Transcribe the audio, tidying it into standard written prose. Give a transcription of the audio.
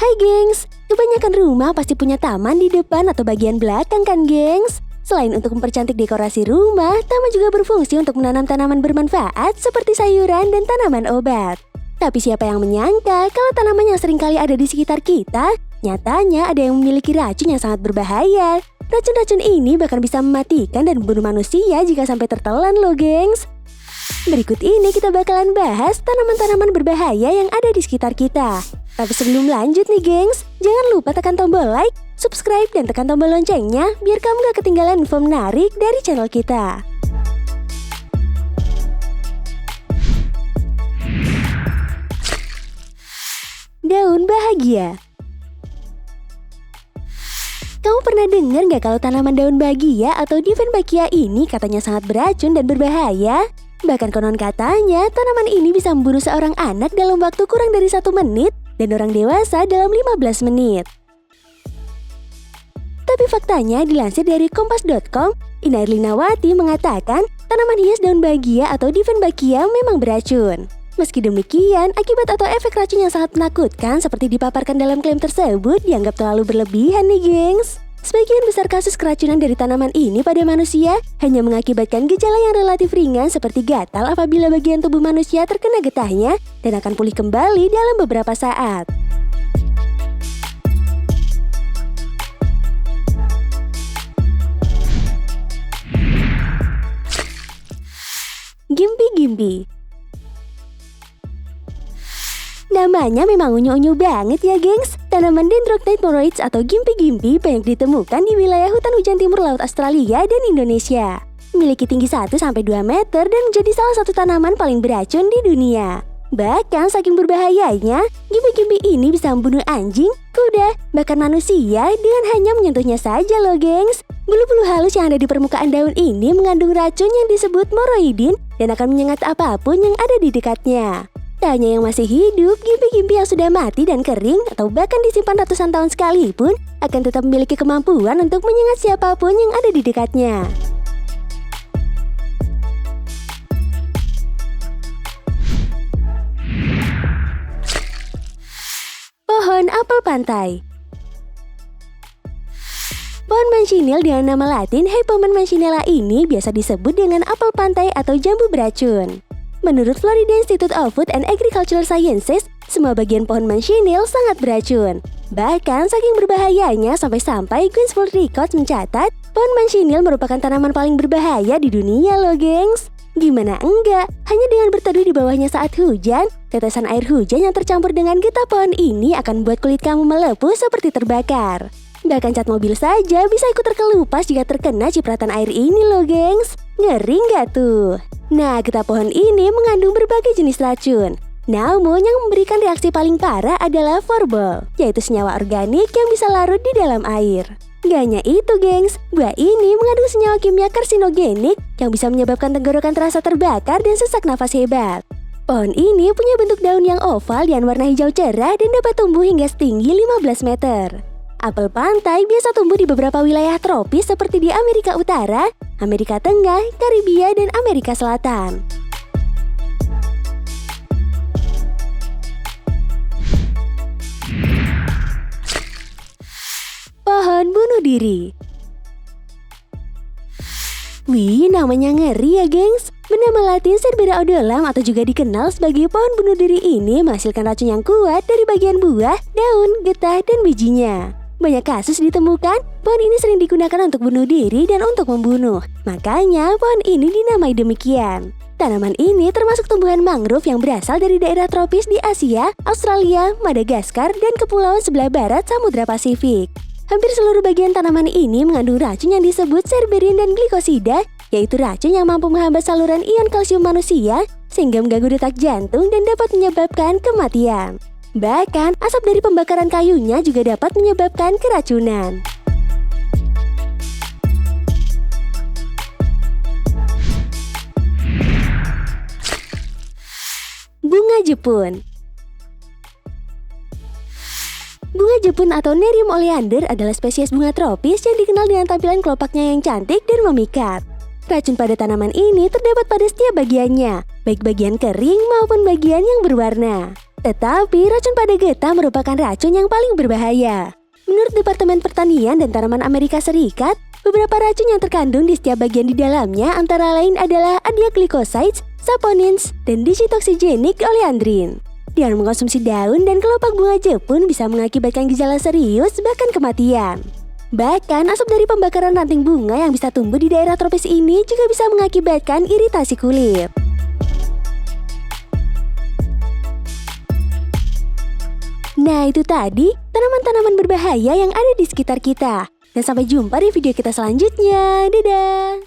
Hai gengs, kebanyakan rumah pasti punya taman di depan atau bagian belakang kan gengs? Selain untuk mempercantik dekorasi rumah, taman juga berfungsi untuk menanam tanaman bermanfaat seperti sayuran dan tanaman obat. Tapi siapa yang menyangka kalau tanaman yang seringkali ada di sekitar kita, nyatanya ada yang memiliki racun yang sangat berbahaya. Racun-racun ini bahkan bisa mematikan dan membunuh manusia jika sampai tertelan loh gengs. Berikut ini kita bakalan bahas tanaman-tanaman berbahaya yang ada di sekitar kita. Tapi sebelum lanjut nih gengs, jangan lupa tekan tombol like, subscribe, dan tekan tombol loncengnya biar kamu gak ketinggalan info menarik dari channel kita. Daun bahagia. Kamu pernah dengar nggak kalau tanaman daun bahagia atau Dieffenbachia ini katanya sangat beracun dan berbahaya? Bahkan konon katanya tanaman ini bisa membunuh seorang anak dalam waktu kurang dari 1 menit dan orang dewasa dalam 15 menit. Tapi faktanya dilansir dari kompas.com, Ina Erlinawati mengatakan tanaman hias daun bahagia atau Dieffenbachia memang beracun. Meski demikian, akibat atau efek racun yang sangat menakutkan seperti dipaparkan dalam klaim tersebut dianggap terlalu berlebihan nih gengs. Sebagian besar kasus keracunan dari tanaman ini pada manusia hanya mengakibatkan gejala yang relatif ringan seperti gatal apabila bagian tubuh manusia terkena getahnya dan akan pulih kembali dalam beberapa saat. Gimpi-gimpi. Namanya memang unyu-unyu banget ya gengs. Tanaman Dendrocnide moroides atau gimpi-gimpi banyak ditemukan di wilayah hutan hujan timur laut Australia dan Indonesia. Memiliki tinggi 1-2 meter dan menjadi salah satu tanaman paling beracun di dunia. Bahkan saking berbahayanya, gimpi-gimpi ini bisa membunuh anjing, kuda, bahkan manusia dengan hanya menyentuhnya saja loh gengs. Bulu-bulu halus yang ada di permukaan daun ini mengandung racun yang disebut moroidin dan akan menyengat apapun yang ada di dekatnya. Tak hanya yang masih hidup, gimpi-gimpi yang sudah mati dan kering atau bahkan disimpan ratusan tahun sekalipun akan tetap memiliki kemampuan untuk menyengat siapapun yang ada di dekatnya. Pohon apel pantai. Pohon manchineel dengan nama latin Hypomen manchinella ini biasa disebut dengan apel pantai atau jambu beracun. Menurut Florida Institute of Food and Agricultural Sciences, semua bagian pohon manchineel sangat beracun. Bahkan saking berbahayanya sampai-sampai Guinness World Records mencatat pohon manchineel merupakan tanaman paling berbahaya di dunia loh gengs. Gimana enggak? Hanya dengan berteduh di bawahnya saat hujan, tetesan air hujan yang tercampur dengan getah pohon ini akan membuat kulit kamu melepuh seperti terbakar. Bahkan cat mobil saja bisa ikut terkelupas jika terkena cipratan air ini loh gengs. Ngeri nggak tuh? Nah, getah pohon ini mengandung berbagai jenis racun. Namun yang memberikan reaksi paling parah adalah florbol, yaitu senyawa organik yang bisa larut di dalam air. Gak hanya itu gengs, buah ini mengandung senyawa kimia karsinogenik yang bisa menyebabkan tenggorokan terasa terbakar dan sesak nafas hebat. Pohon ini punya bentuk daun yang oval dan warna hijau cerah dan dapat tumbuh hingga setinggi 15 meter. Apel pantai biasa tumbuh di beberapa wilayah tropis seperti di Amerika Utara, Amerika Tengah, Karibia, dan Amerika Selatan. Pohon bunuh diri. Wih, namanya ngeri ya gengs. Bernama latin Cerbera odolam atau juga dikenal sebagai pohon bunuh diri ini menghasilkan racun yang kuat dari bagian buah, daun, getah, dan bijinya. Banyak kasus ditemukan, pohon ini sering digunakan untuk bunuh diri dan untuk membunuh. Makanya pohon ini dinamai demikian. Tanaman ini termasuk tumbuhan mangrove yang berasal dari daerah tropis di Asia, Australia, Madagaskar, dan kepulauan sebelah barat Samudra Pasifik. Hampir seluruh bagian tanaman ini mengandung racun yang disebut cerberin dan glikosida, yaitu racun yang mampu menghambat saluran ion kalsium manusia sehingga mengganggu detak jantung dan dapat menyebabkan kematian. Bahkan, asap dari pembakaran kayunya juga dapat menyebabkan keracunan. Bunga Jepun. Bunga Jepun atau Nerium oleander adalah spesies bunga tropis yang dikenal dengan tampilan kelopaknya yang cantik dan memikat. Racun pada tanaman ini terdapat pada setiap bagiannya, baik bagian kering maupun bagian yang berwarna. Tetapi racun pada getah merupakan racun yang paling berbahaya. Menurut Departemen Pertanian dan Tanaman Amerika Serikat, beberapa racun yang terkandung di setiap bagian di dalamnya antara lain adalah adiaklikosides, saponins, dan dichitoxygenic oleandrin. Dengan mengkonsumsi daun dan kelopak bunga jepun bisa mengakibatkan gejala serius bahkan kematian. Bahkan asap dari pembakaran ranting bunga yang bisa tumbuh di daerah tropis ini juga bisa mengakibatkan iritasi kulit. Nah itu tadi tanaman-tanaman berbahaya yang ada di sekitar kita. Dan sampai jumpa di video kita selanjutnya. Dadah!